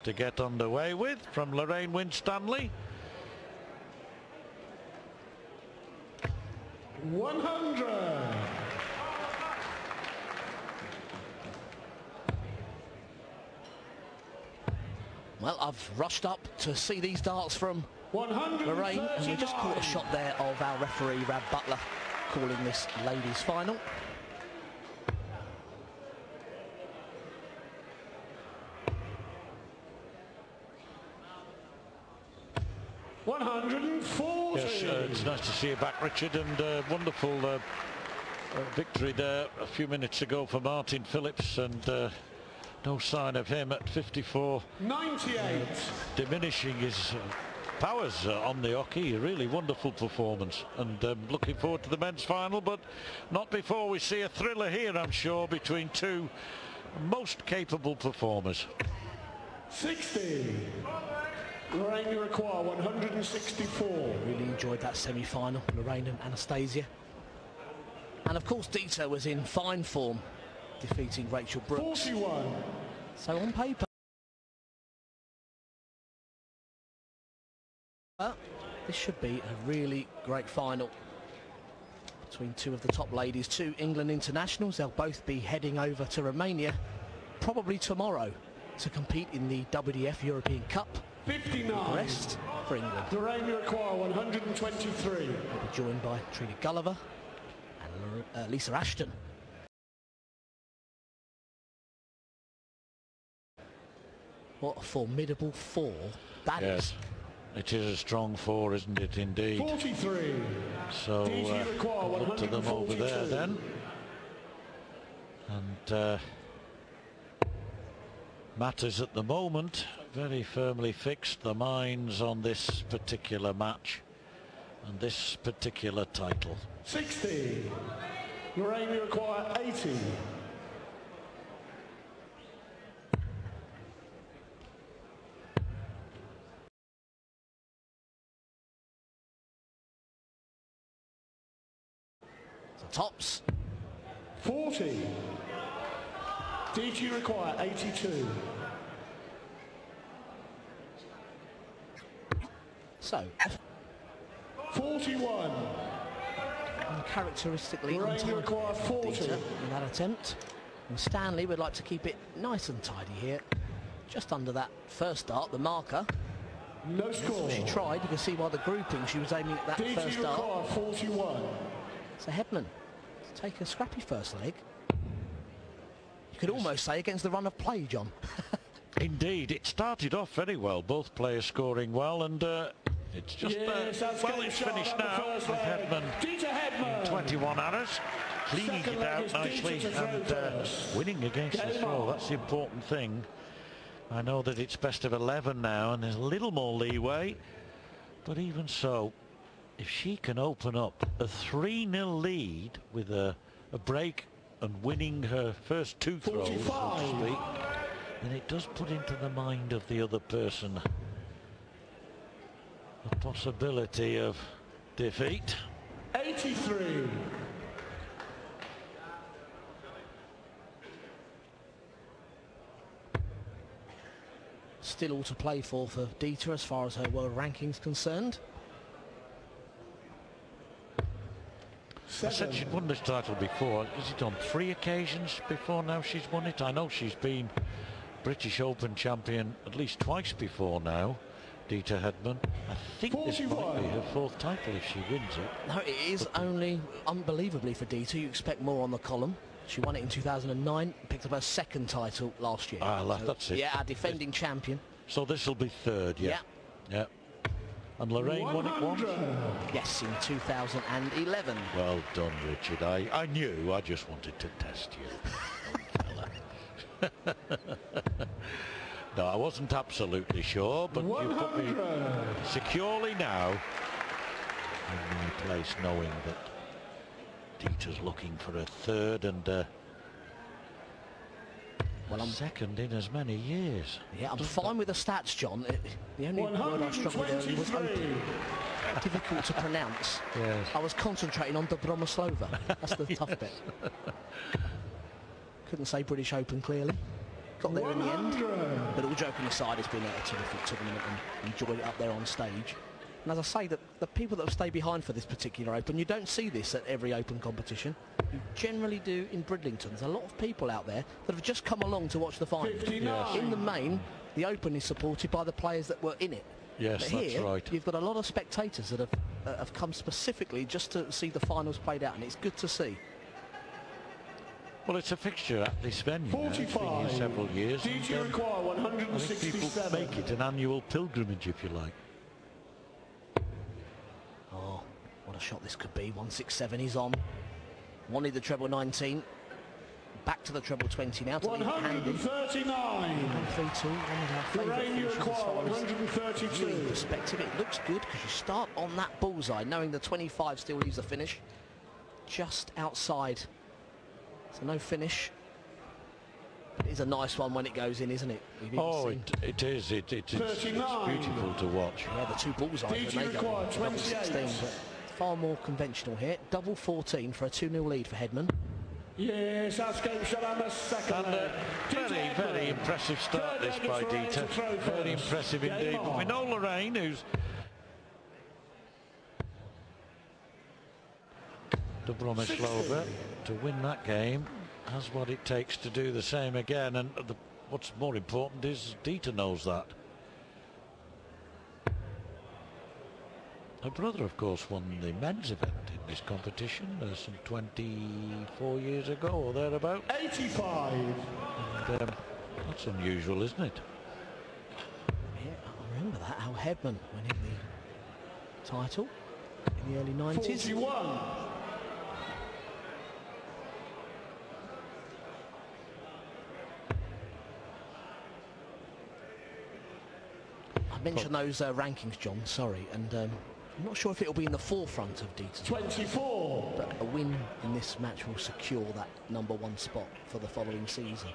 to get underway with from Lorraine Winstanley. 100. Well, I've rushed up to see these darts from Lorraine, and we just caught a shot there of our referee, Rab Butler, calling this ladies' final. Yes, it's nice to see you back, Richard, and wonderful victory there a few minutes ago for Martin Phillips, and no sign of him at 54.98. Diminishing his powers on the hockey. A really wonderful performance, and looking forward to the men's final, but not before we see a thriller here, I'm sure, between two most capable performers. 60. Lorraine, you require 164. Really enjoyed that semi-final, Lorraine and Anastasia. And of course Deta was in fine form, defeating Rachel Brooks. 41. So on paper, this should be a really great final between two of the top ladies, two England internationals. They'll both be heading over to Romania probably tomorrow to compete in the WDF European Cup. 59. Rest for England. Lorraine, you require 123. They'll be joined by Trina Gulliver and Lisa Ashton. What a formidable four that is. It is a strong four, isn't it, indeed? 43. So up to them over there then. And matters at the moment very firmly fixed, the minds on this particular match and this particular title. 60. Lorraine, you require 80. Tops. 40. Deta require 82. So 41. Uncharacteristically Lorraine require 40 in that attempt. And Stanley would like to keep it nice and tidy here. Just under that first dart, the marker. No score. She tried. You can see by the grouping she was aiming at that first dart. Require 41. So Hedman to take a scrappy first leg. You could almost say against the run of play, John. Indeed, it started off very well, both players scoring well, and it's just well, it's finished now with Hedman. Deta Hedman. 21 errors, cleaning it out nicely and winning against the throw. That's the important thing. I know that it's best of 11 now, and there's a little more leeway, but even so, if she can open up a 3-0 lead with a break and winning her first two throws, so to speak, then it does put into the mind of the other person the possibility of defeat. 83. Still all to play for Deta as far as her world ranking's concerned. I said she'd won this title before. Is it on 3 occasions before now she's won it? I know she's been British Open champion at least twice before now, Deta Hedman. I think 41. This might be her 4th title if she wins it. No, it is only unbelievably for Deta. You expect more on the column. She won it in 2009, picked up her 2nd title last year. Ah, so, that's it. Yeah, our defending champion. So this will be 3rd, yeah. Yeah. And Lorraine 100. Won it once? Yes, in 2011. Well done, Richard. I knew. I just wanted to test you. No, I wasn't absolutely sure, but 100. You put me securely now in my place, knowing that Deta's looking for a 3rd and well, I'm 2nd in as many years. Yeah, I'm fine with the stats, John. The only word I struggled with was open. Difficult to pronounce. Yes. I was concentrating on Dobromoslova. That's the tough bit. Couldn't say British Open clearly. got there in the end. But all joking aside, it's been a terrific tournament and enjoyed it up there on stage. And as I say, the people that have stayed behind for this particular Open, you don't see this at every Open competition. You generally do in Bridlington. There's a lot of people out there that have just come along to watch the final. Yes. In the main, the Open is supported by the players that were in it. Yes, but here, that's right. You've got a lot of spectators that have come specifically just to see the finals played out, and it's good to see. Well, it's a fixture at this venue. 45. It's been here several years. DT require I think people 167. make it an annual pilgrimage, if you like. Oh, what a shot this could be. 167 he's on. Wanted the treble 19. Back to the treble 20 now. To 139. 132. One of our favourite Lorraine, you finishes as require far as 132. viewing perspective. It looks good because you start on that bullseye, knowing the 25 still leaves the finish just outside. So no finish. It is a nice one when it goes in, isn't it? Oh, it is. It's beautiful to watch. Yeah, the two bullseyes when they go in, double 16, but far more conventional here. Double 14 for a 2-0 lead for Hedman. Yes, Asco shall have a second. And very impressive start this by Deta. Very impressive indeed. But we know Lorraine, who's Dobromyslova, to win that game, has what it takes to do the same again. And what's more important is Deta knows that. Her brother, of course, won the men's event in this competition some 24 years ago or thereabout. 85. And, that's unusual, isn't it? Yeah, I remember that, how Hedman winning the title in the early 90s. 41. I mentioned those rankings, John, sorry, and I'm not sure if it'll be in the forefront of Deta. 24. But a win in this match will secure that #1 spot for the following season.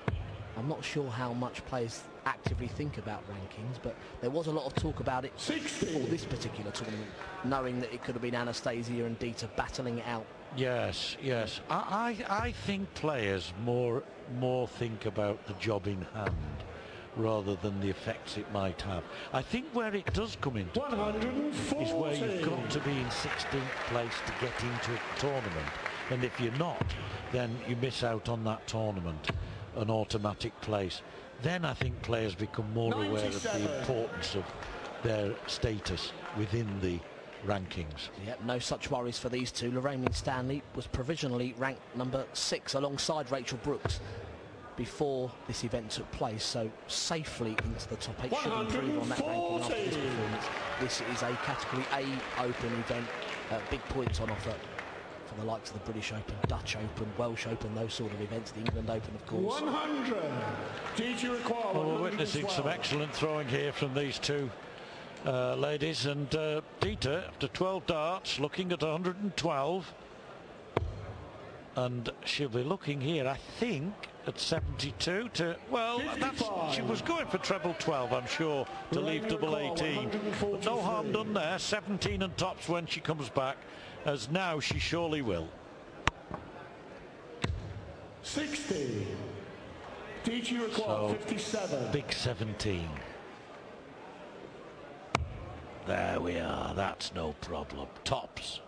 I'm not sure how much players actively think about rankings, but there was a lot of talk about it 60. for this particular tournament, knowing that it could have been Anastasia and Deta battling it out. Yes, yes. I think players more think about the job in hand rather than the effects it might have. I think where it does come into play 140. is where you've got to be in 16th place to get into a tournament, and if you're not, then you miss out on that tournament, an automatic place. Then I think players become more aware of the importance of their status within the rankings. Yep, no such worries for these two. Lorraine Winstanley was provisionally ranked #6 alongside Rachel Brooks before this event took place, so safely into the top 8. Should improve on that ranking after this performance. This is a Category A Open event. Big points on offer for the likes of the British Open, Dutch Open, Welsh Open, those sort of events, the England Open, of course. 100. Did you require Well, we're witnessing some excellent throwing here from these two ladies, and Deta, after 12 darts, looking at 112, and she'll be looking here, I think, at 72 to, well, she was going for treble 12, I'm sure, to leave double 18. But no harm done there. 17 and tops when she comes back, as now she surely will. 60. Did you require 57? Big 17. There we are, that's no problem. Tops.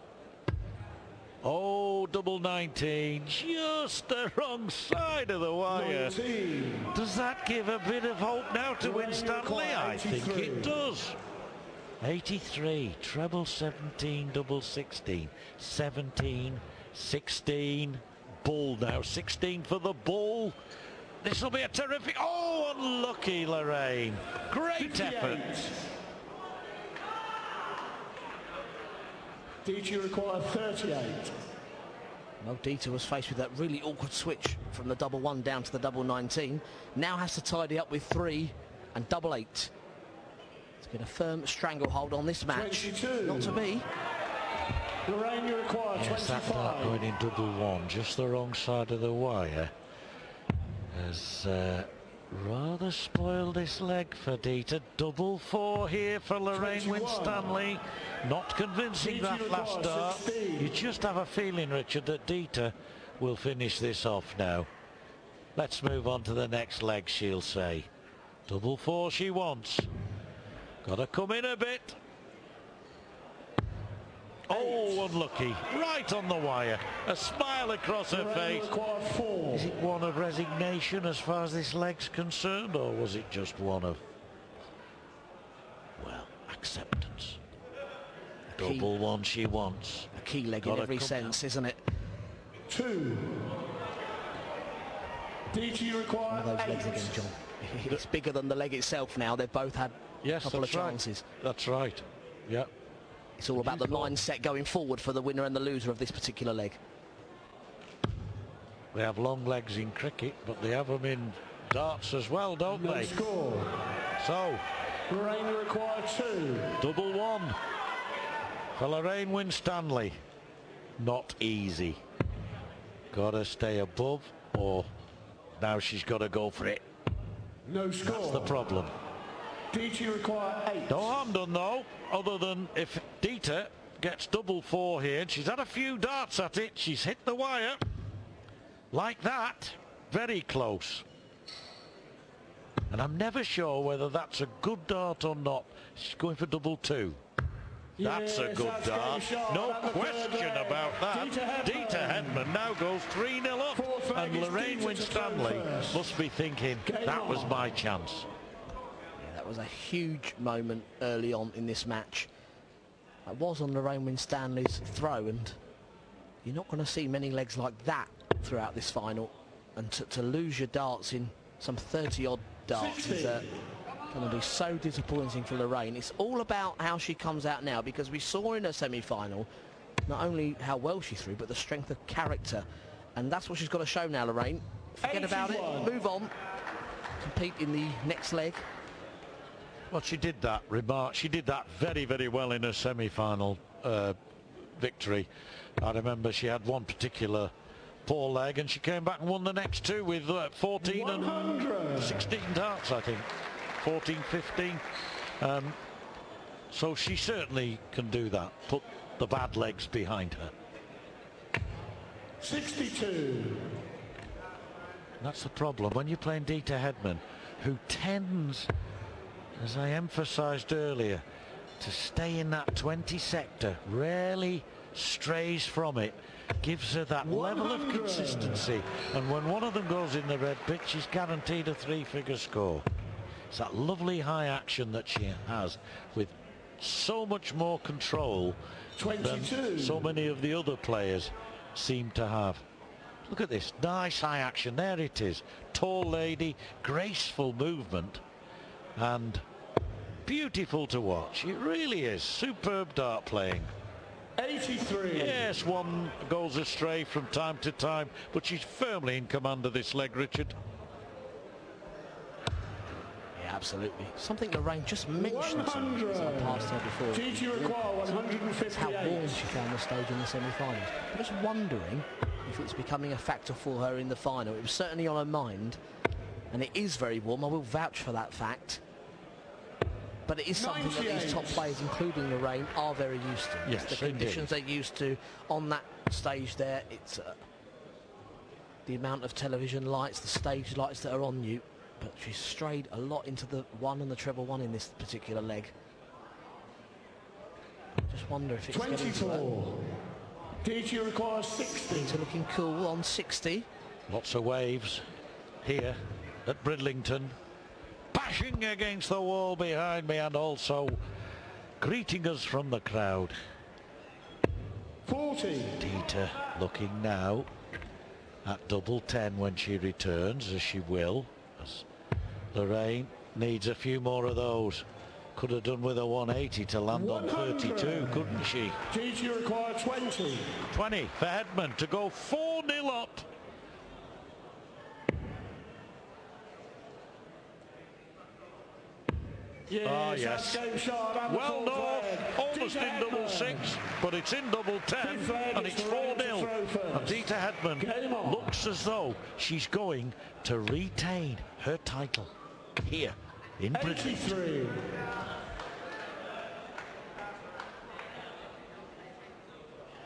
Oh, double 19, just the wrong side of the wire. 19. Does that give a bit of hope now to Winstanley? I think it does. 83, treble 17, double 16, 17, 16, bull now, 16 for the bull. This will be a terrific, oh, unlucky Lorraine. Great 58. effort. Did require 38. Well, Deta was faced with that really awkward switch from the double 1 down to the double 19. Now has to tidy up with 3 and double 8. It's been a firm stranglehold on this match. 22. Not to be. Lorraine, you require 25. Yes, that dart going in double 1, just the wrong side of the wire, has rather spoiled this leg for Deta. Double 4 here for Lorraine 21. Winstanley. Not convincing that last dart. 16. You just have a feeling, Richard, that Deta will finish this off now. Let's move on to the next leg, she'll say. Double four she wants. Gotta come in a bit. Oh, unlucky. Right on the wire. A smile across her face. Is it one of resignation as far as this leg's concerned, or was it just one of, well, acceptance? Double one she wants. A key leg in every sense, isn't it? 2. DT require one of those legs again, John. It's bigger than the leg itself now. They've both had a couple of chances. That's right. Yeah. It's all about the mindset going forward for the winner and the loser of this particular leg. They have long legs in cricket, but they have them in darts as well, don't they? Score. So, Lorraine require 2. Double one for Lorraine Winstanley. Not easy. Got to stay above, or now she's got to go for it. No score. That's the problem. DT require 8. No harm done though, other than if Deta gets double four here, and she's had a few darts at it, she's hit the wire like that, very close. And I'm never sure whether that's a good dart or not. She's going for double two. That's a good dart, no question about that. Deta Hedman now goes 3-0 up, and Lorraine Winstanley must be thinking, that was my chance. That was a huge moment early on in this match. It was on Lorraine Winstanley's throw, and you're not going to see many legs like that throughout this final. And to lose your darts in some 30-odd darts is going to be so disappointing for Lorraine. It's all about how she comes out now, because we saw in her semi-final not only how well she threw, but the strength of character. And that's what she's got to show now, Lorraine. Forget about it, move on, compete in the next leg. Well, she did that very, very well in her semi-final victory. I remember she had one particular poor leg, and she came back and won the next two with 14 100. and 16 darts, I think. 14, 15. So she certainly can do that. Put the bad legs behind her. 62. That's the problem. When you're playing Deta Hedman, who tends, as I emphasised earlier, to stay in that 20 sector, rarely strays from it, gives her that 100. level of consistency, and when one of them goes in the red pitch, she's guaranteed a 3-figure score. It's that lovely high action that she has, with so much more control 22. than so many of the other players seem to have. Look at this, nice high action, there it is. Tall lady, graceful movement, and beautiful to watch. It really is superb dart playing. 83. Yes, one goes astray from time to time, but she's firmly in command of this leg, Richard. Yeah, absolutely. Something Lorraine just mentioned as I passed her before. DT require 158. How warm she found the stage in the semi-finals. I'm just wondering if it's becoming a factor for her in the final. It was certainly on her mind, and it is very warm. I will vouch for that fact. But it is something 98. that these top players, including Lorraine, are very used to. Yes, it's the conditions they're used to on that stage there. It's the amount of television lights, the stage lights that are on you. But she's strayed a lot into the one and the treble one in this particular leg. Just wonder if it's 24. DT requires 60. Deta looking cool on 60. Lots of waves here at Bridlington. Bashing against the wall behind me, and also greeting us from the crowd. 40. Deta looking now at double 10 when she returns, as she will. As Lorraine needs a few more of those. Could have done with a 180 to land 100. On 32, couldn't she? DT require 20. 20 for Hedman to go 4-0 up. Yes, yes. Well, no, almost in double 6, but it's in double 10, and it's 4-0. And Deta Hedman looks as though she's going to retain her title here in Britain. 83.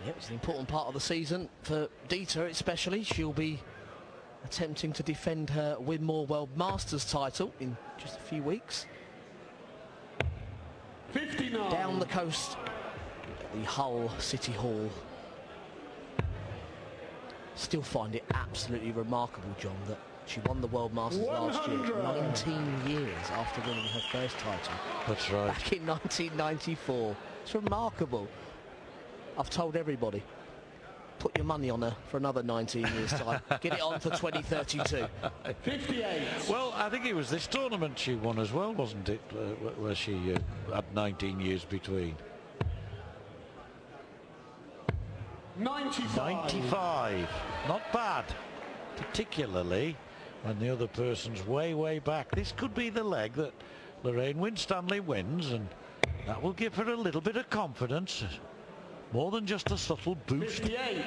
Yep, it's an important part of the season for Deta especially. She'll be attempting to defend her Winmore World Masters title in just a few weeks. 59. Down the coast at the Hull City Hall. Still find it absolutely remarkable, John, that she won the World Masters last year, 19 years after winning her first title. That's right. Back in 1994. It's remarkable. I've told everybody, put your money on her for another 19 years' time. Get it on for 2032. 58. Well, I think it was this tournament she won as well, wasn't it? Where she had 19 years between. 95. 95. Not bad, particularly when the other person's way, way back. This could be the leg that Lorraine Winstanley wins, and that will give her a little bit of confidence. More than just a subtle boost. 58.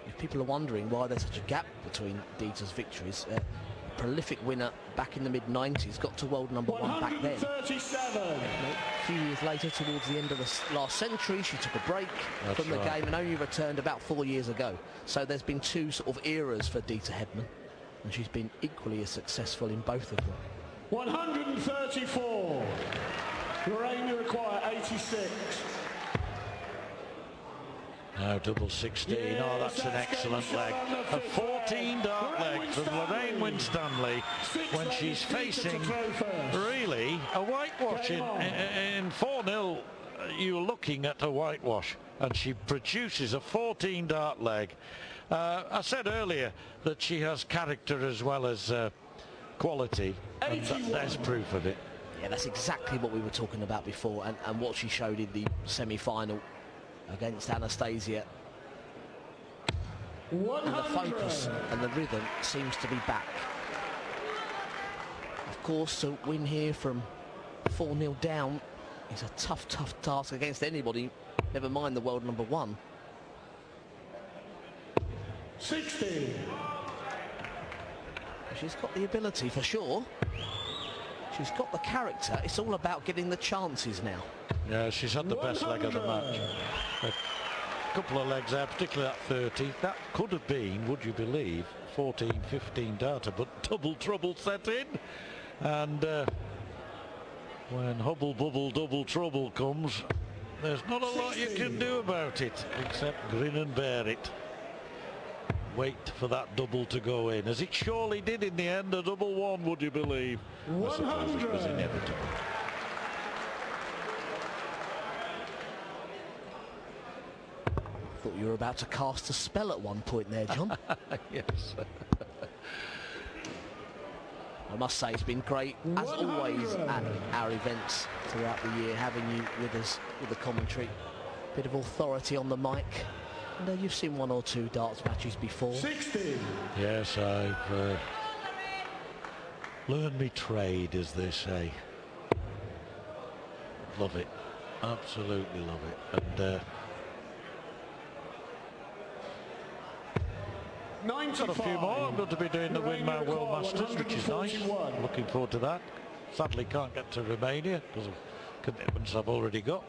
If people are wondering why there's such a gap between Deta's victories, prolific winner back in the mid-90s, got to world number one back then. 137. A few years later, towards the end of the last century, she took a break from the game and only returned about 4 years ago. So there's been two sort of eras for Deta Hedman, and she's been equally as successful in both of them. 134. Lorraine, you require 86. Now double 16. Oh, that's an excellent leg. A 14-dart leg from Lorraine Winstanley when she's facing really a whitewash. In 4-0, you're looking at a whitewash, and she produces a 14-dart leg. I said earlier that she has character as well as quality, and there's proof of it. Yeah, that's exactly what we were talking about before, and what she showed in the semi-final against Anastasia. And the focus and the rhythm seems to be back. Of course, to win here from 4-0 down is a tough, tough task against anybody, never mind the world number one. 60. She's got the ability for sure. She's got the character. It's all about getting the chances now. Yeah, she's had the best leg of the match. A couple of legs there, particularly that 30. That could have been, would you believe, 14, 15 data, but double trouble set in. And when hubble bubble double trouble comes, there's not a lot you can do about it, except grin and bear it. Wait for that double to go in, as it surely did in the end. A double one, would you believe? I suppose it was inevitable. Thought you were about to cast a spell at one point there, John. Yes. I must say it's been great, as always, at our events throughout the year, having you with us with the commentary. Bit of authority on the mic. And you've seen one or two darts matches before. 60. Yes, I've learned me trade, as they say. Love it. Absolutely love it. And 95. got a few more. I'm going to be doing the Winmore World Masters, which is nice. Looking forward to that. Sadly can't get to Romania because of commitments I've already got.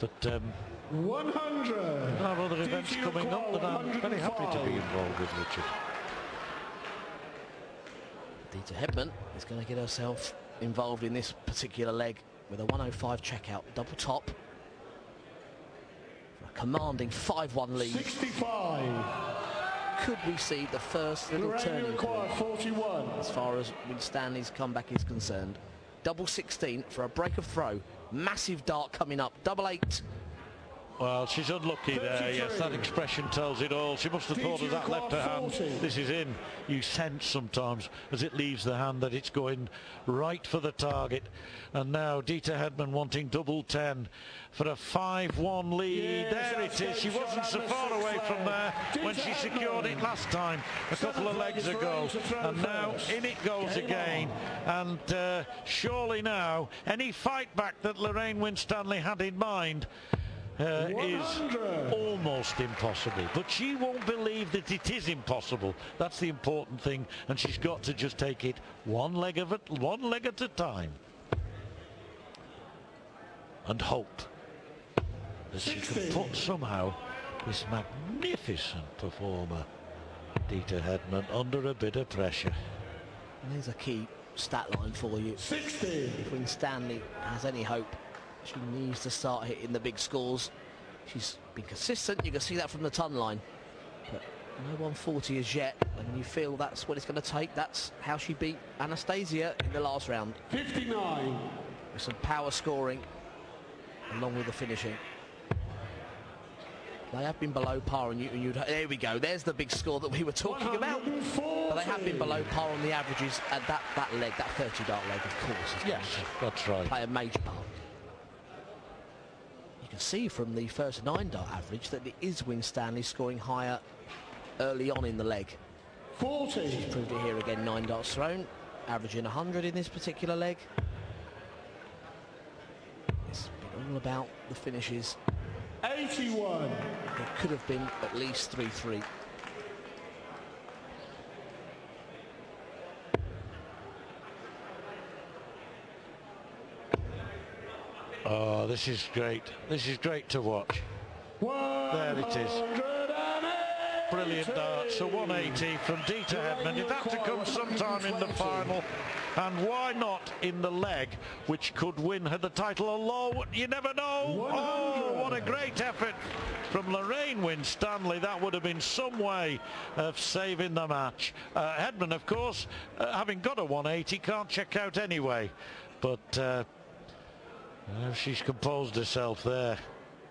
But 100. I have other events coming up that I'm very happy to be involved with, Richard. Deta Hedman is going to get herself involved in this particular leg with a 105 checkout, double top. For a commanding 5-1 lead. 65. Could we see the first little turning point 41. as far as Winstanley's comeback is concerned? Double 16 for a break of throw. Massive dart coming up. Double 8. Well, she's unlucky there. Yes, that expression tells it all. She must have thought of that left hand. This is in. You sense sometimes as it leaves the hand that it's going right for the target. And now Deta Hedman wanting double 10 for a 5-1 lead. Yes, there it is. She wasn't so far away from there when she secured it last time a couple of legs ago. And now in it goes again. And surely now any fight back that Lorraine Winstanley had in mind is almost impossible, but she won't believe that it is impossible. That's the important thing, and she's got to just take it one leg at a time, and hope that she can somehow this magnificent performer, Deta Hedman, under a bit of pressure. And there's a key stat line for you. 60. If Winstanley has any hope, she needs to start hitting the big scores. She's been consistent, you can see that from the ton line. But no 140 as yet, and you feel that's what it's going to take. That's how she beat Anastasia in the last round. 59. With some power scoring, along with the finishing. They have been below par, and there we go. There's the big score that we were talking about. But they have been below par on the averages, and that leg, that 30-dart leg, of course, is Yes, that's right. play a major part. You can see from the first 9-dart average that it is Winstanley scoring higher early on in the leg. 40. She's proved it here again, 9 darts thrown, averaging 100 in this particular leg. It's been all about the finishes. 81. It could have been at least 3-3. Oh, this is great. This is great to watch. There it is. Brilliant dart. So 180 from Deta Hedman. It had to come sometime in the final. And why not in the leg, which could win her the title? Although you never know. Oh, what a great effort from Lorraine Winstanley. That would have been some way of saving the match. Hedman, of course, having got a 180, can't check out anyway. But she's composed herself there.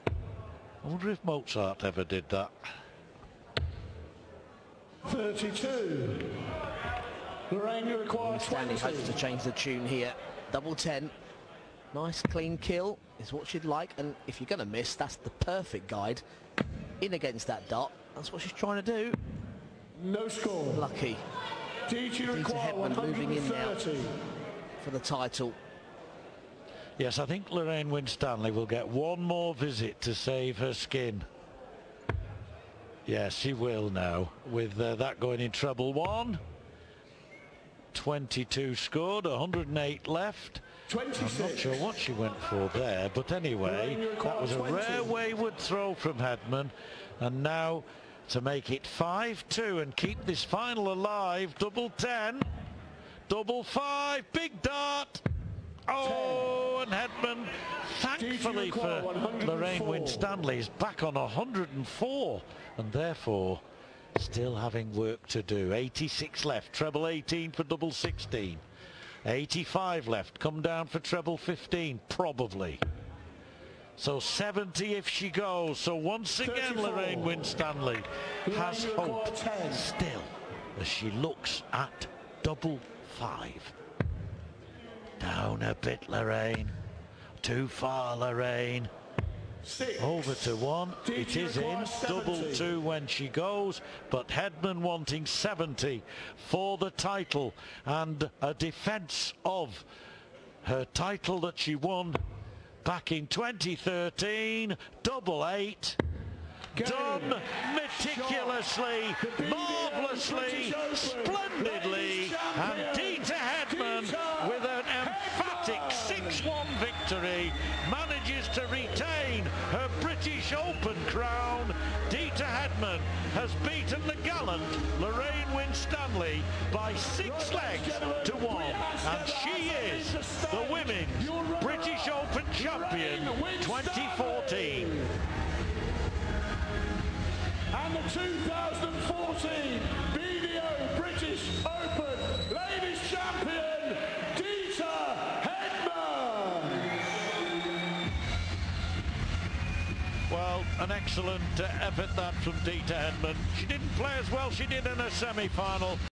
I wonder if Mozart ever did that. 32. Lorraine, you require 20. Winstanley hopes to change the tune here. Double 10. Nice clean kill is what she'd like, and if you're going to miss, that's the perfect guide. In against that dot, that's what she's trying to do. No score. Lucky. Deta Hedman moving in now for the title. Yes, I think Lorraine Winstanley will get one more visit to save her skin. Yes, she will now, with that going in treble 1. 22 scored, 108 left. 26. I'm not sure what she went for there, but anyway, that was a rare wayward throw from Hedman. And now to make it 5-2 and keep this final alive, double 10, double 5, big dart. Oh, and Hedman, thankfully for Lorraine Winstanley, is back on 104 and therefore still having work to do. 86 left, treble 18 for double 16. 85 left, come down for treble 15, probably. So 70 if she goes. So once again, 34. Lorraine Winstanley has hope still as she looks at double 5. Down a bit, Lorraine. Too far, Lorraine. 6. Over to 1. It is in. Double 2 when she goes. But Hedman wanting 70 for the title and a defence of her title that she won back in 2013. Double 8. Done meticulously, marvellously, splendidly, and Deta Hedman with an emphatic 6-1 victory manages to retain her British Open crown. Deta Hedman has beaten the gallant Lorraine Winstanley by 6 legs to 1, and she is the Women's British Open champion 2014. And the 2014 BDO British Open Ladies Champion, Deta Hedman. Well, an excellent effort that from Deta Hedman. She didn't play as well she did in her semi-final.